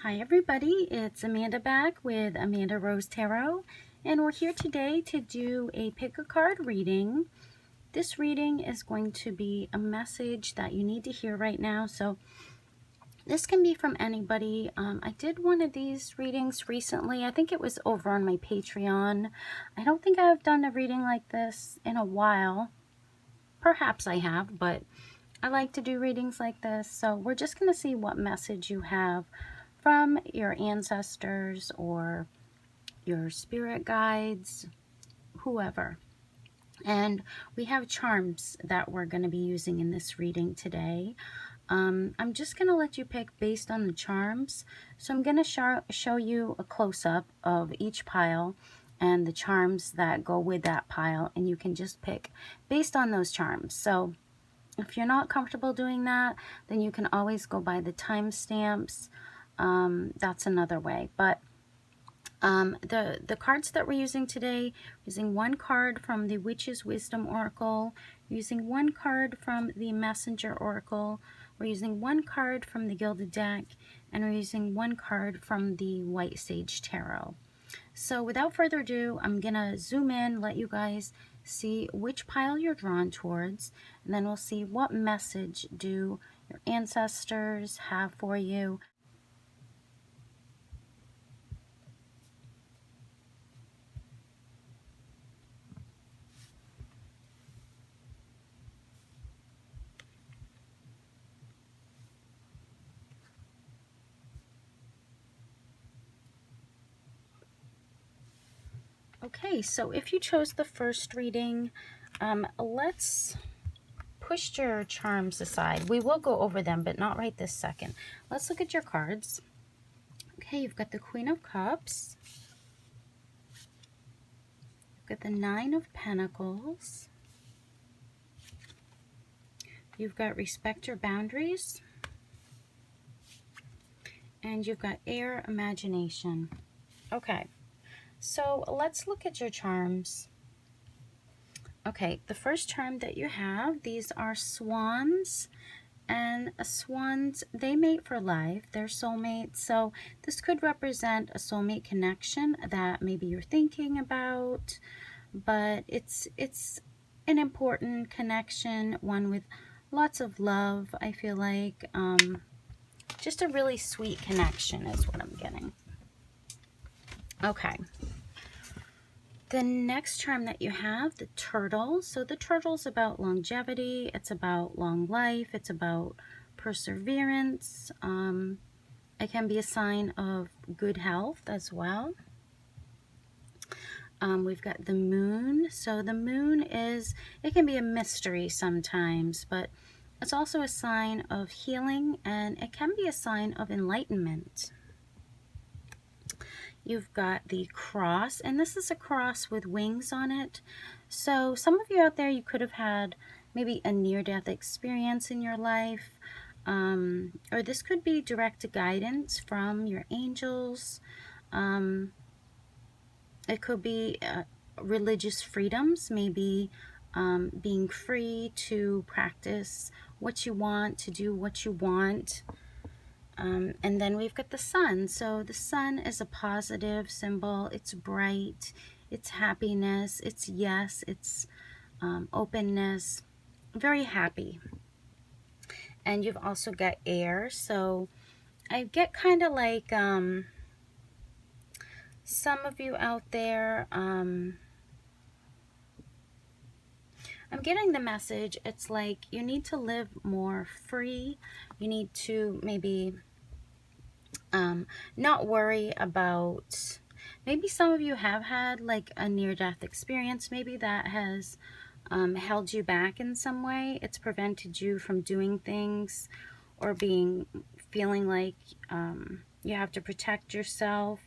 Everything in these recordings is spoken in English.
Hi everybody, it's Amanda back with Amandarosetarot, and we're here today to do a pick a card reading. This reading is going to be a message that you need to hear right now, so this can be from anybody. I did one of these readings recently. I think it was over on my Patreon. I don't think I've done a reading like this in a while. Perhaps I have, but I like to do readings like this, so we're just going to see what message you have from your ancestors or your spirit guides, whoever. And we have charms that we're going to be using in this reading today. I'm just going to let you pick based on the charms. So I'm going to show you a close-up of each pile and the charms that go with that pile, and you can just pick based on those charms. So if you're not comfortable doing that, then you can always go by the timestamps. That's another way. But the cards that we're using today, using one card from the Witch's Wisdom Oracle, using one card from the Messenger Oracle, we're using one card from the Gilded deck, and we're using one card from the White Sage Tarot. So without further ado, I'm gonna zoom in, let you guys see which pile you're drawn towards, and then we'll see what message do your ancestors have for you. Okay, so if you chose the first reading, let's push your charms aside. We will go over them, but not right this second. Let's look at your cards. Okay, you've got the Queen of Cups. You've got the Nine of Pentacles. You've got Respect Your Boundaries. And you've got Air Imagination. Okay, so let's look at your charms. Okay, the first charm that you have, these are swans. And swans, they mate for life. They're soulmates. So this could represent a soulmate connection that maybe you're thinking about, but it's an important connection, one with lots of love. I feel like just a really sweet connection is what I'm getting. Okay. The next charm that you have, the turtle. So the turtle's about longevity. It's about long life. It's about perseverance. It can be a sign of good health as well. We've got the moon. So the moon it can be a mystery sometimes, but it's also a sign of healing, and it can be a sign of enlightenment. You've got the cross, and this is a cross with wings on it. So some of you out there, you could have had maybe a near-death experience in your life, or this could be direct guidance from your angels. It could be religious freedoms, maybe being free to practice what you want, to do what you want. And then we've got the sun. So the sun is a positive symbol. It's bright, it's happiness, it's yes, it's openness, very happy. And you've also got air. So I get kind of like some of you out there, I'm getting the message. It's like you need to live more free. You need to maybe not worry about, maybe some of you have had like a near-death experience. Maybe that has held you back in some way. It's prevented you from doing things or feeling like you have to protect yourself.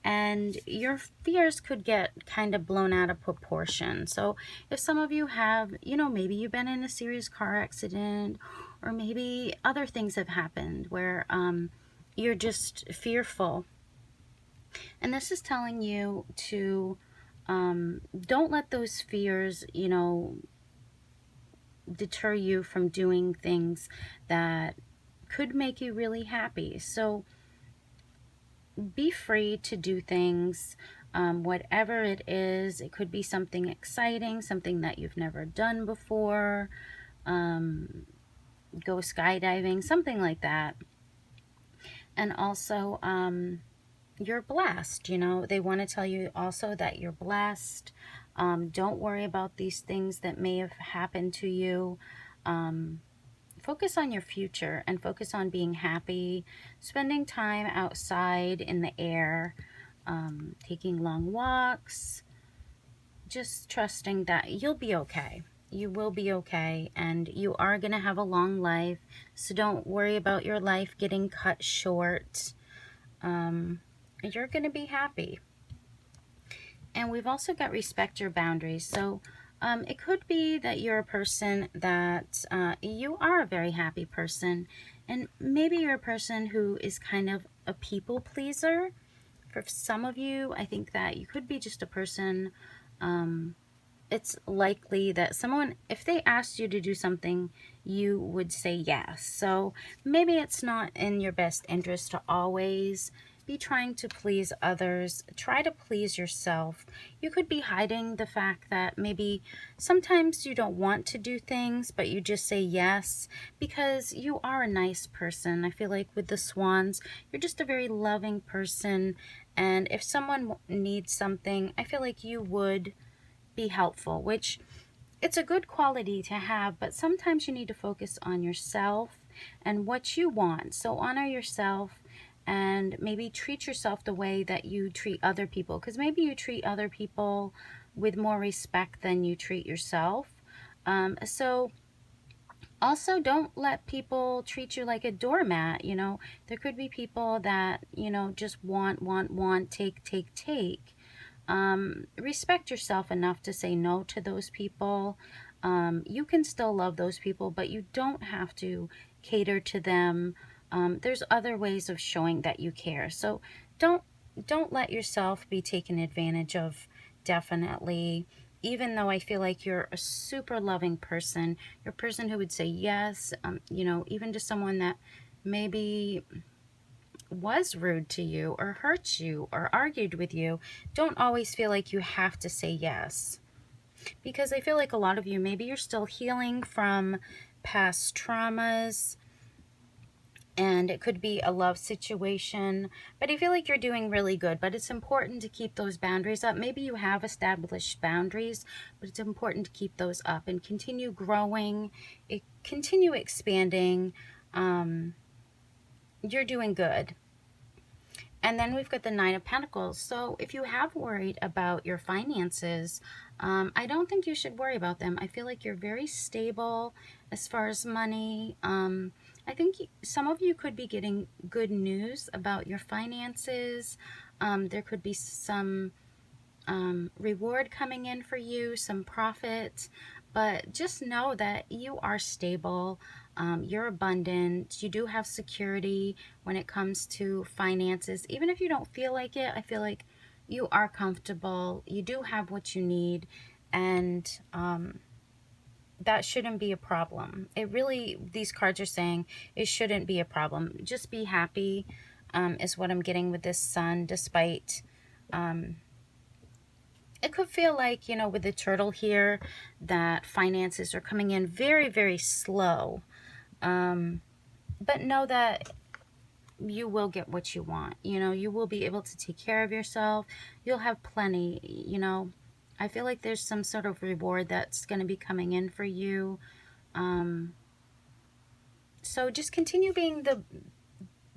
And your fears could get kind of blown out of proportion. So if some of you have, maybe you've been in a serious car accident, or maybe other things have happened where you're just fearful. And this is telling you to don't let those fears, deter you from doing things that could make you really happy. So be free to do things, whatever it is. It could be something exciting, something that you've never done before, go skydiving, something like that. And also, you're blessed. You know, they want to tell you also that you're blessed. Don't worry about these things that may have happened to you. Focus on your future and focus on being happy, spending time outside in the air, taking long walks, just trusting that you'll be okay. You will be okay, and you are going to have a long life, so don't worry about your life getting cut short. You're going to be happy. And we've also got respect your boundaries. So it could be that you're a person that you are a very happy person, and maybe you're a person who is kind of a people pleaser. For some of you, I think that you could be just a person, it's likely that someone, if they asked you to do something, you would say yes. So maybe it's not in your best interest to always be trying to please others. Try to please yourself. You could be hiding the fact that maybe sometimes you don't want to do things, but you just say yes because you are a nice person. I feel like with the Swans, you're just a very loving person. And if someone needs something, I feel like you would be helpful, which it's a good quality to have, but sometimes you need to focus on yourself and what you want. So honor yourself and maybe treat yourself the way that you treat other people, because maybe you treat other people with more respect than you treat yourself. So also don't let people treat you like a doormat. You know, there could be people that, you know, just want, take. Respect yourself enough to say no to those people. You can still love those people, but you don't have to cater to them. There's other ways of showing that you care. So don't don't let yourself be taken advantage of, definitely. Even though I feel like you're a super loving person, you're a person who would say yes, you know, even to someone that maybe was rude to you or hurt you or argued with you, don't always feel like you have to say yes. Because I feel like a lot of you, maybe you're still healing from past traumas, and it could be a love situation, but I feel like you're doing really good. But it's important to keep those boundaries up. Maybe you have established boundaries, but it's important to keep those up and continue growing, continue expanding. You're doing good. And then we've got the Nine of Pentacles. So if you have worried about your finances, I don't think you should worry about them. I feel like you're very stable as far as money. I think some of you could be getting good news about your finances. There could be some reward coming in for you, some profit, but just know that you are stable, you're abundant, you do have security when it comes to finances. Even if you don't feel like it, I feel like you are comfortable, you do have what you need, and that shouldn't be a problem. It really, these cards are saying it shouldn't be a problem. Just be happy, is what I'm getting with this Sun, despite it could feel like, you know, with the turtle here, that finances are coming in very, very slow. But know that you will get what you want. You know, you will be able to take care of yourself. You'll have plenty, you know. I feel like there's some sort of reward that's going to be coming in for you. So just continue being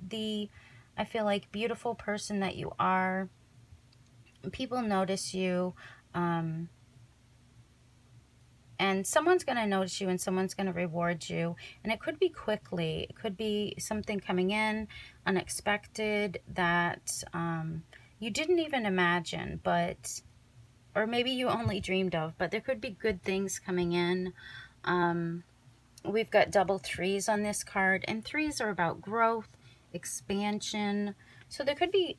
the I feel like, beautiful person that you are. People notice you. And someone's going to notice you and someone's going to reward you. And it could be quickly. It could be something coming in unexpected that you didn't even imagine, but, or maybe you only dreamed of, but there could be good things coming in. We've got double threes on this card, and threes are about growth, expansion. So there could be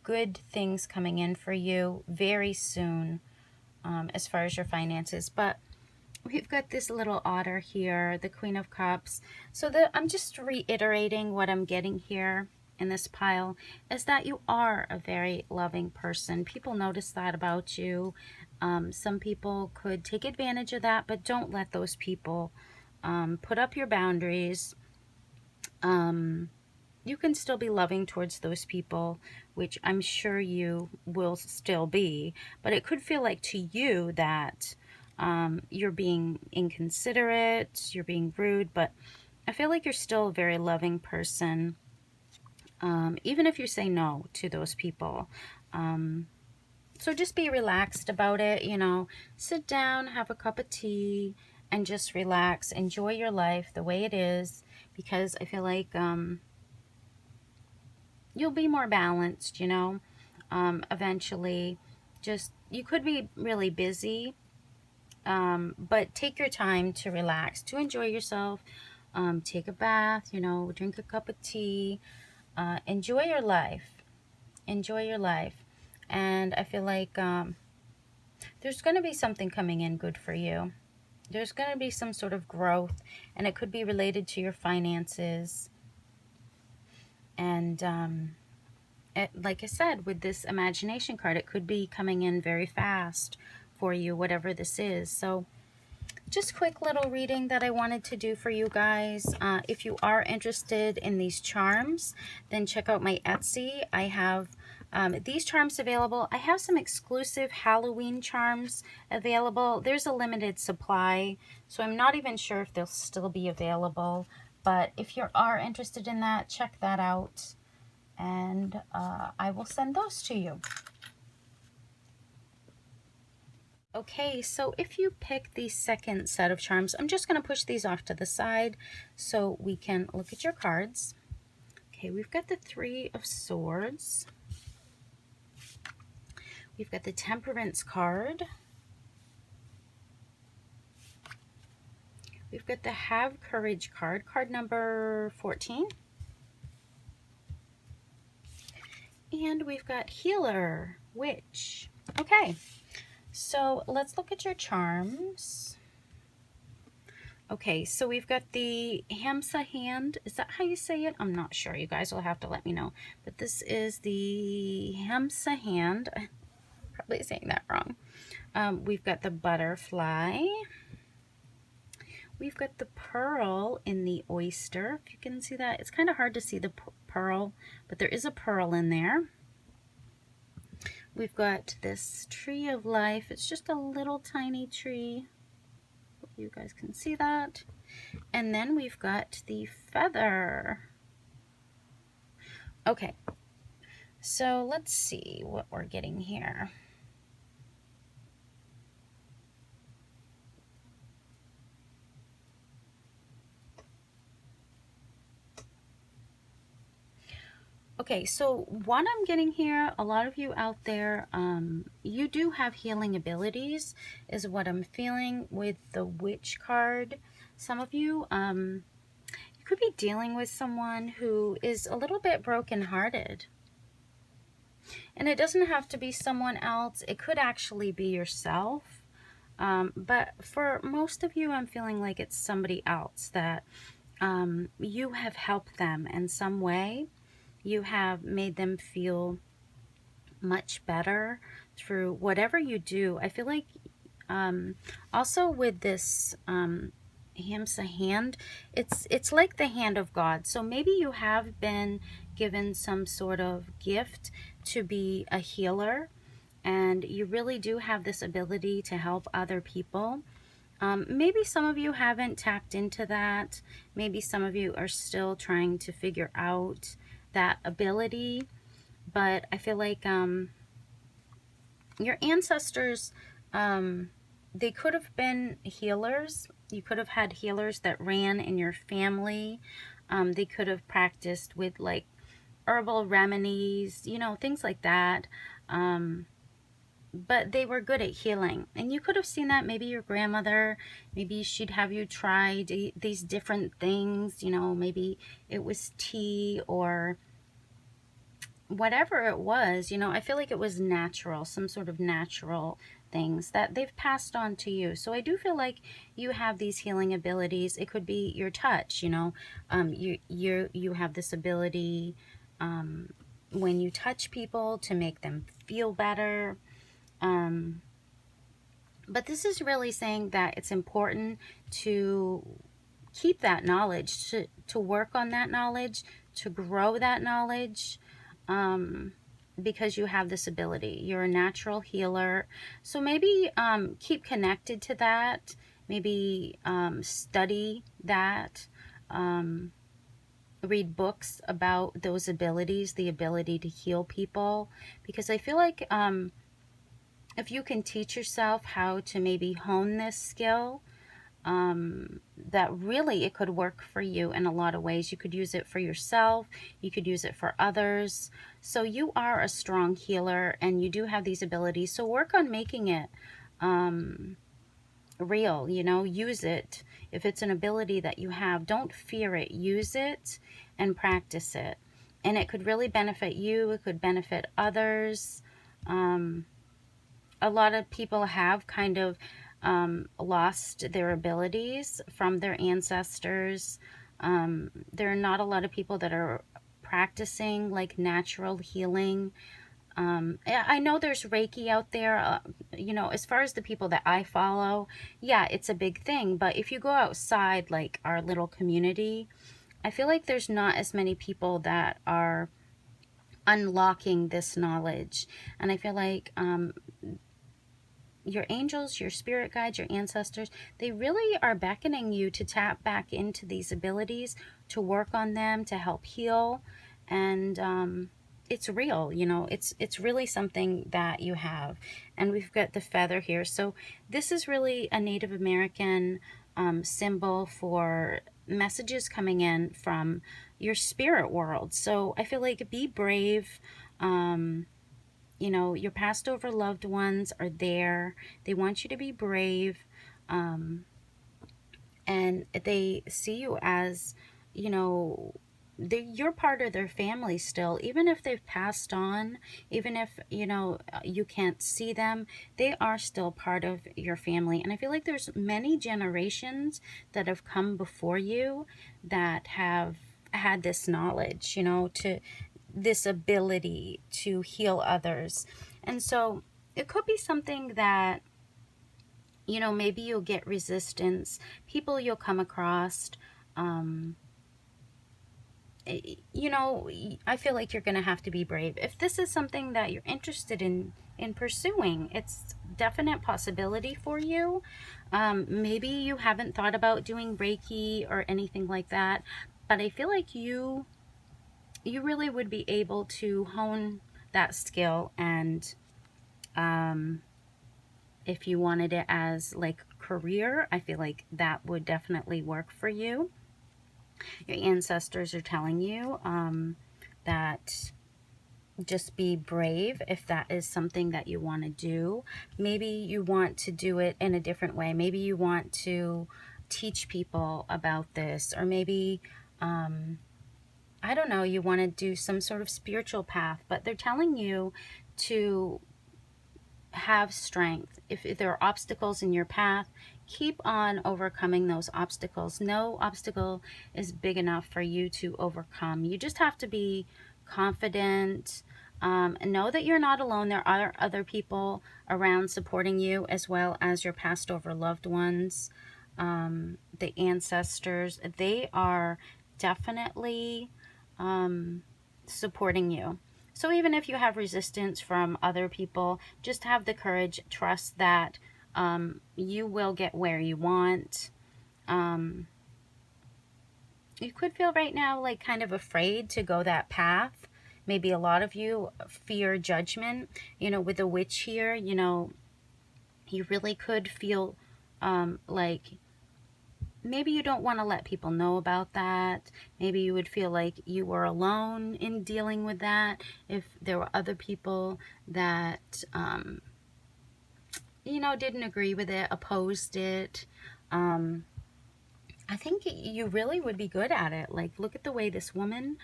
good things coming in for you very soon, as far as your finances. But we've got this little otter here, the Queen of Cups. So I'm just reiterating what I'm getting here. in this pile is that you are a very loving person. People notice that about you. Some people could take advantage of that, but don't let those people put up your boundaries. You can still be loving towards those people, which I'm sure you will still be, but it could feel like to you that you're being inconsiderate, you're being rude, but I feel like you're still a very loving person, even if you say no to those people. So just be relaxed about it, you know, sit down, have a cup of tea, and just relax, enjoy your life the way it is, because I feel like you'll be more balanced, you know, eventually. Just, you could be really busy, but take your time to relax, to enjoy yourself. Take a bath, you know, drink a cup of tea, enjoy your life, enjoy your life. And I feel like there's going to be something coming in good for you. There's going to be some sort of growth, and it could be related to your finances. And like I said, with this imagination card, it could be coming in very fast for you, whatever this is. So just quick little reading that I wanted to do for you guys. If you are interested in these charms, then check out my Etsy. I have these charms available. I have some exclusive Halloween charms available. There's a limited supply, so I'm not even sure if they'll still be available. But if you are interested in that, check that out, and I will send those to you. Okay, so if you pick the second set of charms, I'm just going to push these off to the side so we can look at your cards. Okay, we've got the Three of Swords. We've got the Temperance card. We've got the Have Courage card, card number 14. And we've got Healer, Witch. Okay, so let's look at your charms. Okay, so we've got the Hamsa hand. Is that how you say it? I'm not sure. You guys will have to let me know. But this is the Hamsa hand. I'm probably saying that wrong. We've got the butterfly. We've got the pearl in the oyster. If you can see that. It's kind of hard to see the pearl, but there is a pearl in there. We've got this tree of life. It's just a little tiny tree. Hope you guys can see that. And then we've got the feather. Okay, so let's see what we're getting here. Okay, so what I'm getting here, a lot of you out there, you do have healing abilities, is what I'm feeling with the Witch card. Some of you, you could be dealing with someone who is a little bit brokenhearted. And it doesn't have to be someone else. It could actually be yourself. But for most of you, I'm feeling like it's somebody else that you have helped them in some way. You have made them feel much better through whatever you do. I feel like also with this Hamsa hand, it's like the hand of God. So maybe you have been given some sort of gift to be a healer, and you really do have this ability to help other people. Maybe some of you haven't tapped into that. Maybe some of you are still trying to figure out that ability, but I feel like your ancestors, they could have been healers. You could have had healers that ran in your family. They could have practiced with like herbal remedies, you know, things like that. But they were good at healing, and you could have seen that. Maybe your grandmother, maybe she'd have you try these different things, you know, maybe it was tea or whatever it was, you know. I feel like it was natural, some sort of natural things that they've passed on to you. So I do feel like you have these healing abilities. It could be your touch, you know. You have this ability when you touch people to make them feel better. But this is really saying that it's important to keep that knowledge, to work on that knowledge, to grow that knowledge, because you have this ability. You're a natural healer. So maybe keep connected to that. Maybe study that. Read books about those abilities, the ability to heal people. Because I feel like if you can teach yourself how to maybe hone this skill, that really it could work for you in a lot of ways. You could use it for yourself, you could use it for others. So you are a strong healer and you do have these abilities. So work on making it real, you know, use it. If it's an ability that you have, don't fear it, use it and practice it. And it could really benefit you, it could benefit others. A lot of people have kind of lost their abilities from their ancestors. There are not a lot of people that are practicing like natural healing. I know there's Reiki out there, you know, as far as the people that I follow, yeah, it's a big thing. But if you go outside, like our little community, I feel like there's not as many people that are unlocking this knowledge. And I feel like your angels, your spirit guides, your ancestors, they really are beckoning you to tap back into these abilities, to work on them, to help heal. And it's real, you know, it's really something that you have. And we've got the feather here. So this is really a Native American symbol for messages coming in from your spirit world. So I feel like be brave. You know, your passed over loved ones are there. They want you to be brave. And they see you as, you know, you're part of their family still. Even if they've passed on, even if, you know, you can't see them, they are still part of your family. And I feel like there's many generations that have come before you that have had this knowledge, you know, to this ability to heal others. And so it could be something that, you know, maybe you'll get resistance, people you'll come across. You know, I feel like you're going to have to be brave. If this is something that you're interested in pursuing, it's definite possibility for you. Maybe you haven't thought about doing Reiki or anything like that, but I feel like you really would be able to hone that skill. And if you wanted it as like career, I feel like that would definitely work for you. Your ancestors are telling you that just be brave if that is something that you want to do. Maybe you want to do it in a different way. Maybe you want to teach people about this, or maybe I don't know, you want to do some sort of spiritual path, but they're telling you to have strength. If there are obstacles in your path, keep on overcoming those obstacles. No obstacle is big enough for you to overcome. You just have to be confident, and know that you're not alone. There are other people around supporting you, as well as your passed over loved ones, the ancestors. They are definitely supporting you. So even if you have resistance from other people, just have the courage, trust that you will get where you want. You could feel right now like kind of afraid to go that path. Maybe a lot of you fear judgment. You know, with the witch here, you know, you really could feel like maybe you don't want to let people know about that. Maybe you would feel like you were alone in dealing with that. If there were other people that, you know, didn't agree with it, opposed it, I think you really would be good at it. Like, look at the way this woman,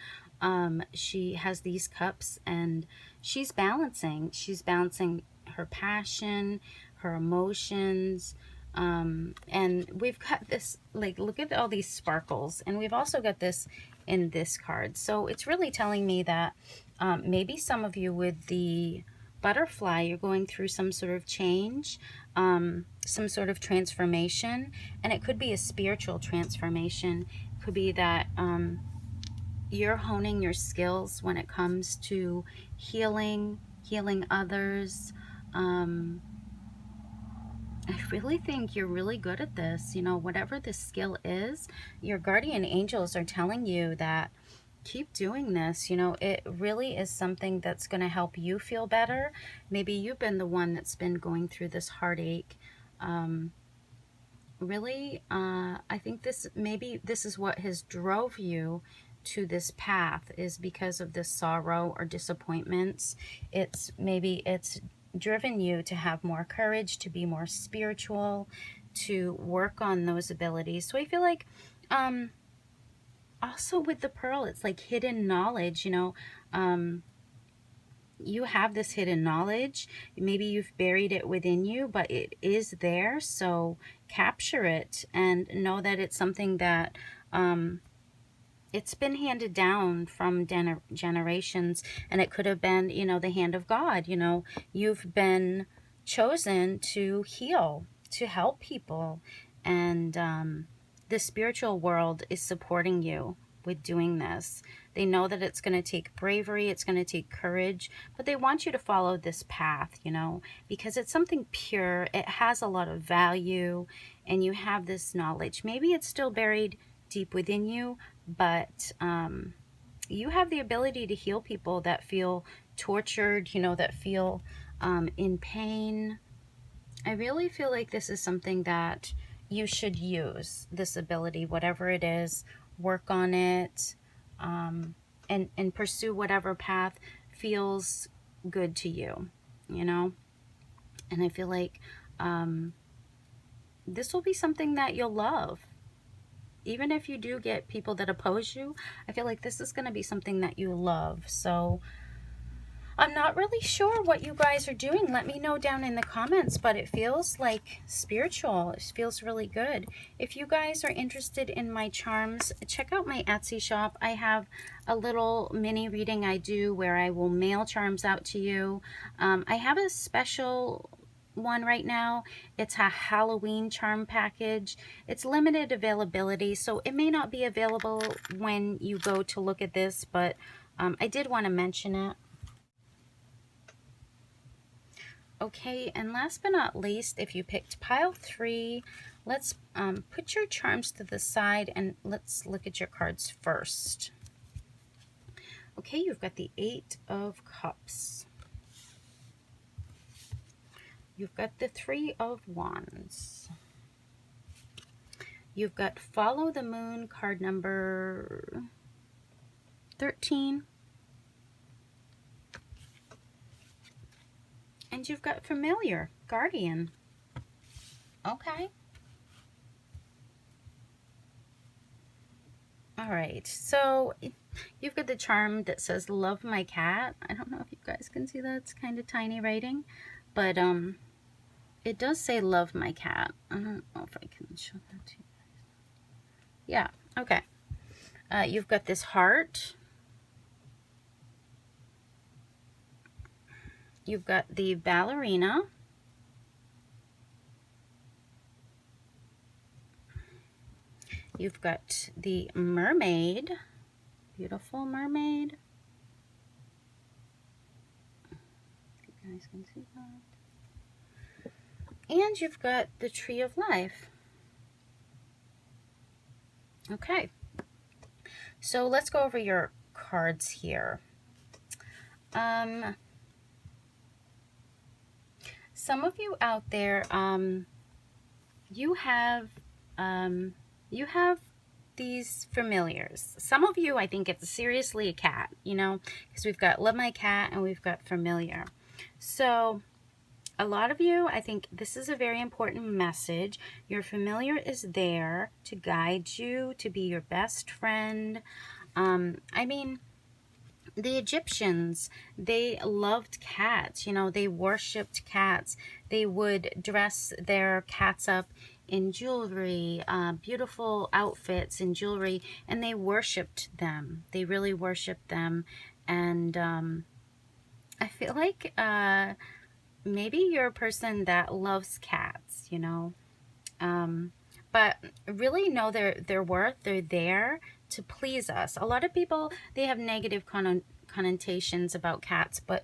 she has these cups and she's balancing. She's balancing her passion, her emotions, And we've got this, like, look at all these sparkles, and we've also got this in this card. So it's really telling me that maybe some of you with the butterfly, you're going through some sort of change, some sort of transformation, and it could be a spiritual transformation. It could be that you're honing your skills when it comes to healing others. I really think you're really good at this. You know, whatever this skill is, your guardian angels are telling you that keep doing this. You know, it really is something that's going to help you feel better. Maybe you've been the one that's been going through this heartache. Really, I think maybe this is what has drove you to this path, is because of this sorrow or disappointments. Maybe it's driven you to have more courage, to be more spiritual, to work on those abilities. So I feel like also with the pearl, it's like hidden knowledge, you know. You have this hidden knowledge. Maybe you've buried it within you, but it is there. So capture it and know that it's something that it's been handed down from generations, and it could have been, you know, the hand of God. You know, you've been chosen to heal, to help people, and the spiritual world is supporting you with doing this. They know that it's going to take bravery, it's going to take courage, but they want you to follow this path, you know, because it's something pure, it has a lot of value, and you have this knowledge. Maybe it's still buried deep within you, but you have the ability to heal people that feel tortured, you know, that feel in pain. I really feel like this is something that you should use, this ability, whatever it is. Work on it, and pursue whatever path feels good to you, you know. And I feel like this will be something that you'll love. Even if you do get people that oppose you, I feel like this is going to be something that you love. So I'm not really sure what you guys are doing. Let me know down in the comments, but it feels like spiritual. It feels really good. If you guys are interested in my charms, check out my Etsy shop. I have a little mini reading I do where I will mail charms out to you. I have a special one right now. It's a Halloween charm package. It's limited availability, so it may not be available when you go to look at this, but I did want to mention it. Okay, and last but not least, if you picked pile 3, let's put your charms to the side and let's look at your cards first. Okay, you've got the 8 of Cups. You've got the 3 of Wands. You've got Follow the Moon, card number 13. And you've got Familiar, Guardian. Okay. All right, so you've got the charm that says Love My Cat. I don't know if you guys can see that. It's kind of tiny writing, but it does say Love My Cat. I don't know if I can show that to you guys. Yeah, okay. You've got this heart. You've got the Ballerina. You've got the Mermaid. Beautiful Mermaid. You guys can see that. And you've got the Tree of Life. Okay. So let's go over your cards here. Some of you out there, you have these familiars. Some of you, I think it's seriously a cat, you know, because we've got Love My Cat and we've got Familiar. So a lot of you, I think this is a very important message. Your familiar is there to guide you, to be your best friend. I mean, the Egyptians, they loved cats. You know, they worshipped cats. They would dress their cats up in jewelry, beautiful outfits and jewelry, and they worshipped them. They really worshipped them. And I feel like maybe you're a person that loves cats, you know. But really know their worth. They're there to please us. A lot of people, they have negative connotations about cats, but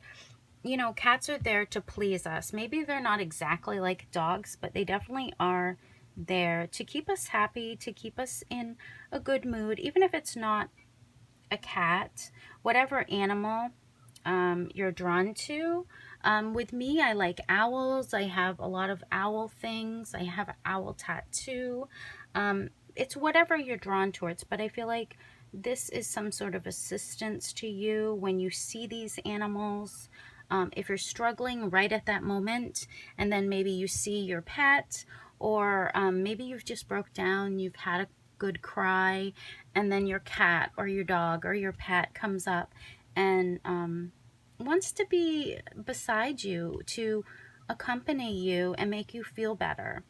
you know, cats are there to please us. Maybe they're not exactly like dogs, but they definitely are there to keep us happy, to keep us in a good mood, even if it's not a cat, whatever animal you're drawn to. With me, I like owls. I have a lot of owl things. I have an owl tattoo. It's whatever you're drawn towards, but I feel like this is some sort of assistance to you when you see these animals. If you're struggling right at that moment, and then maybe you see your pet, or maybe you've just broke down, you've had a good cry, and then your cat or your dog or your pet comes up and wants to be beside you, to accompany you and make you feel better.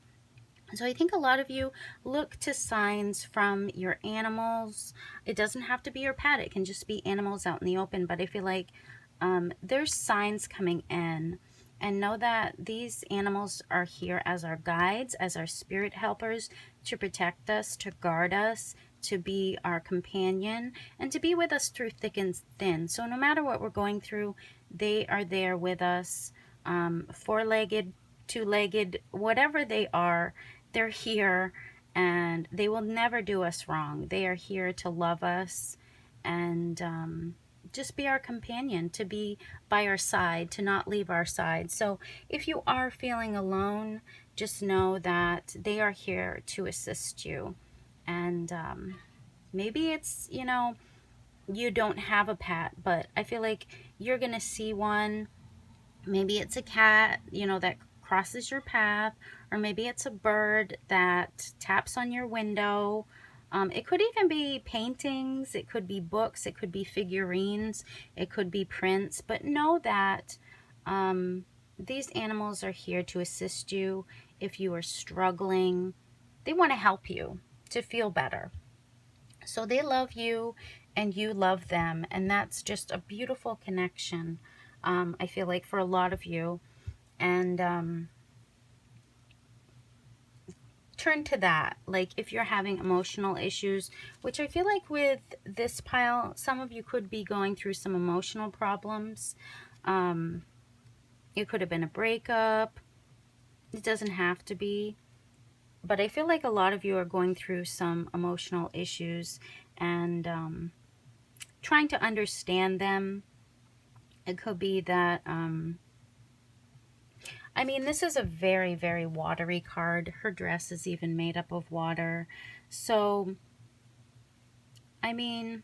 So I think a lot of you look to signs from your animals. It doesn't have to be your pet. It can just be animals out in the open. But I feel like there's signs coming in. And know that these animals are here as our guides, as our spirit helpers, to protect us, to guard us, to be our companion, and to be with us through thick and thin. So no matter what we're going through, they are there with us, four-legged, two-legged, whatever they are, they're here, and they will never do us wrong. They are here to love us and just be our companion, to be by our side, to not leave our side. So if you are feeling alone, just know that they are here to assist you. And maybe it's, you know, you don't have a pet, but I feel like you're going to see one. Maybe it's a cat, you know, that crosses your path, or maybe it's a bird that taps on your window. It could even be paintings, it could be books, it could be figurines, it could be prints, but know that these animals are here to assist you if you are struggling. They want to help you to feel better. So they love you and you love them, and that's just a beautiful connection, I feel like, for a lot of you. And turn to that, like if you're having emotional issues, which I feel like with this pile, some of you could be going through some emotional problems. It could have been a breakup. It doesn't have to be. But I feel like a lot of you are going through some emotional issues and trying to understand them. It could be that, I mean, this is a very, very watery card. Her dress is even made up of water. So, I mean,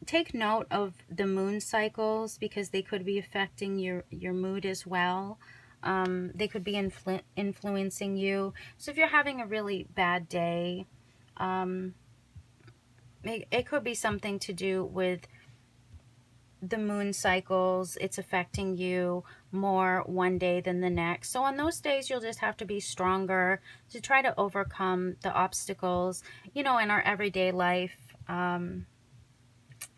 take note of the moon cycles, because they could be affecting your mood as well. They could be influencing you. So if you're having a really bad day, it could be something to do with the moon cycles. It's affecting you more one day than the next. So on those days, you'll just have to be stronger to try to overcome the obstacles. You know, in our everyday life,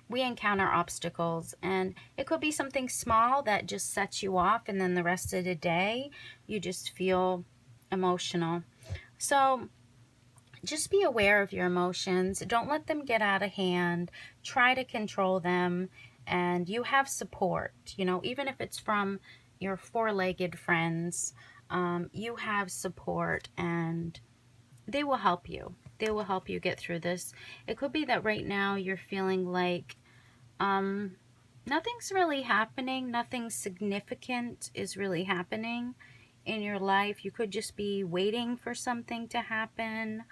we encounter obstacles, and it could be something small that just sets you off, and then the rest of the day, you just feel emotional. So just be aware of your emotions. Don't let them get out of hand. Try to control them. And you have support, you know, even if it's from your four-legged friends, you have support, and they will help you. They will help you get through this. It could be that right now you're feeling like nothing's really happening. Nothing significant is really happening in your life. You could just be waiting for something to happen.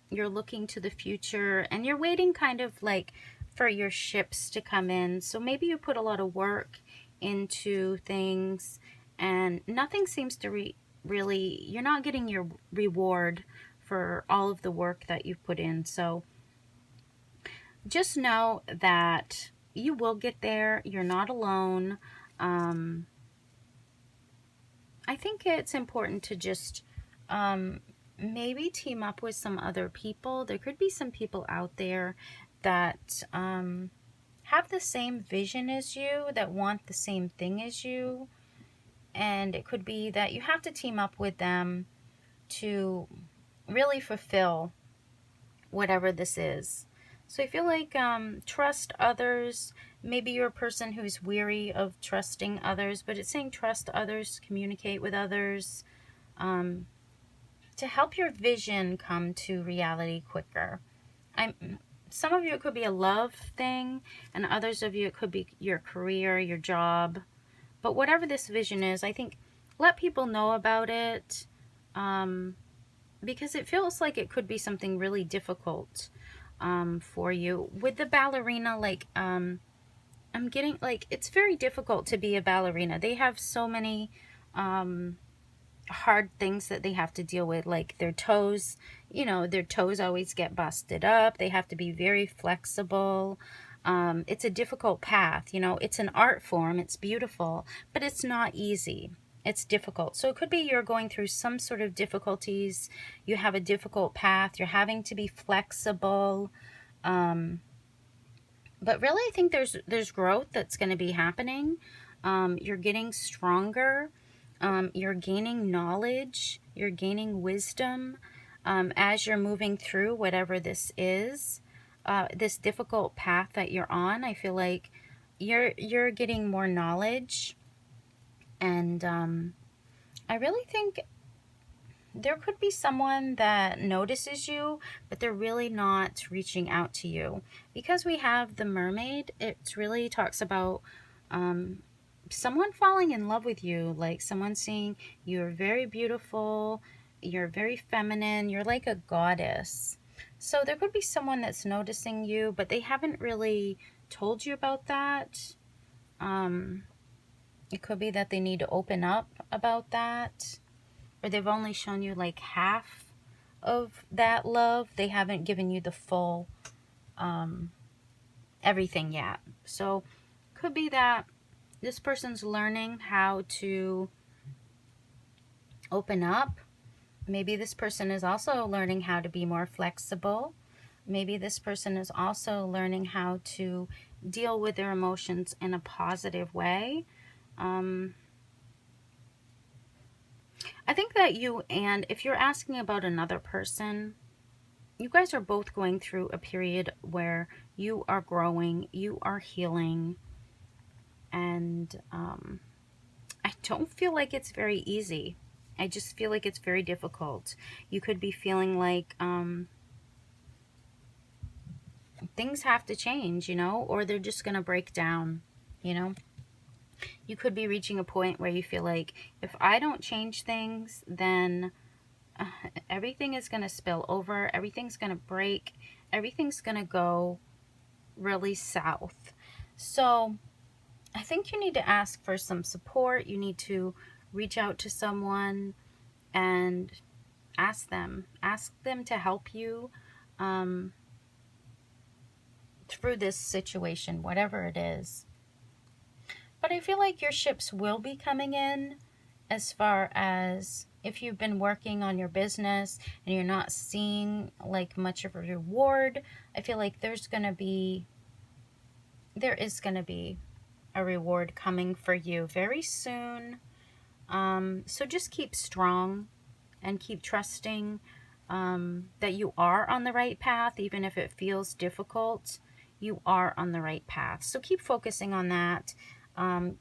You're looking to the future, and you're waiting kind of like for your ships to come in. So maybe you put a lot of work into things, and nothing seems to really, you're not getting your reward for all of the work that you've put in. So just know that you will get there. You're not alone. I think it's important to just maybe team up with some other people. There could be some people out there that have the same vision as you, that want the same thing as you. And it could be that you have to team up with them to really fulfill whatever this is. So I feel like trust others. Maybe you're a person who's weary of trusting others, but it's saying trust others, communicate with others, to help your vision come to reality quicker. Some of you, it could be a love thing, and others of you, it could be your career, your job. But whatever this vision is, I think let people know about it, because it feels like it could be something really difficult for you. With the ballerina, like, I'm getting, like, it's very difficult to be a ballerina. They have so many hard things that they have to deal with, like their toes. You know, their toes always get busted up. They have to be very flexible. It's a difficult path. You know, it's an art form. It's beautiful, but it's not easy. It's difficult. So it could be you're going through some sort of difficulties. You have a difficult path. You're having to be flexible. But really, I think there's growth that's going to be happening. You're getting stronger. You're gaining knowledge. You're gaining wisdom as you're moving through whatever this is. This difficult path that you're on. I feel like you're getting more knowledge. And I really think there could be someone that notices you, but they're really not reaching out to you. Because we have the Mermaid, it really talks about someone falling in love with you, like someone saying you're very beautiful, you're very feminine, you're like a goddess. So there could be someone that's noticing you, but they haven't really told you about that. It could be that they need to open up about that, or they've only shown you like half of that love. They haven't given you the full everything yet. So could be that this person's learning how to open up. Maybe this person is also learning how to be more flexible. Maybe this person is also learning how to deal with their emotions in a positive way. I think that if you're asking about another person, you guys are both going through a period where you are growing, you are healing, and I don't feel like it's very easy. I just feel like it's very difficult. You could be feeling like things have to change, you know, or they're just going to break down, you know. You could be reaching a point where you feel like, if I don't change things, then everything is going to spill over, everything's going to break, everything's going to go really south. So I think you need to ask for some support. You need to reach out to someone and ask them to help you through this situation, whatever it is. But I feel like your ships will be coming in, as far as if you've been working on your business and you're not seeing like much of a reward. I feel like there is going to be a reward coming for you very soon. So just keep strong and keep trusting that you are on the right path. Even if it feels difficult, you are on the right path. So keep focusing on that.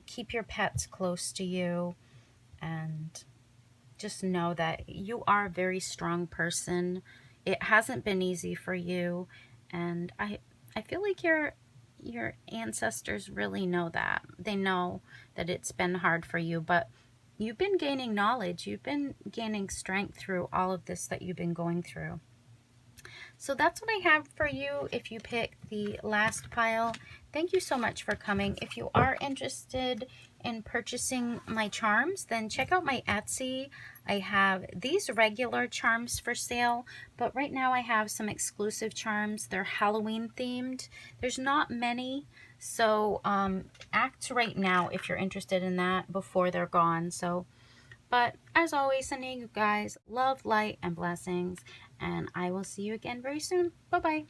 Keep your pets close to you, and just know that you are a very strong person. It hasn't been easy for you, and I feel like your ancestors really know that. They know that it's been hard for you, but you've been gaining knowledge. You've been gaining strength through all of this that you've been going through. So that's what I have for you if you pick the last pile. Thank you so much for coming. If you are interested in purchasing my charms, then check out my Etsy. I have these regular charms for sale, but right now I have some exclusive charms. They're Halloween themed. There's not many, So act right now if you're interested in that before they're gone. So, but as always, sending you guys love, light, and blessings. And I will see you again very soon. Bye-bye.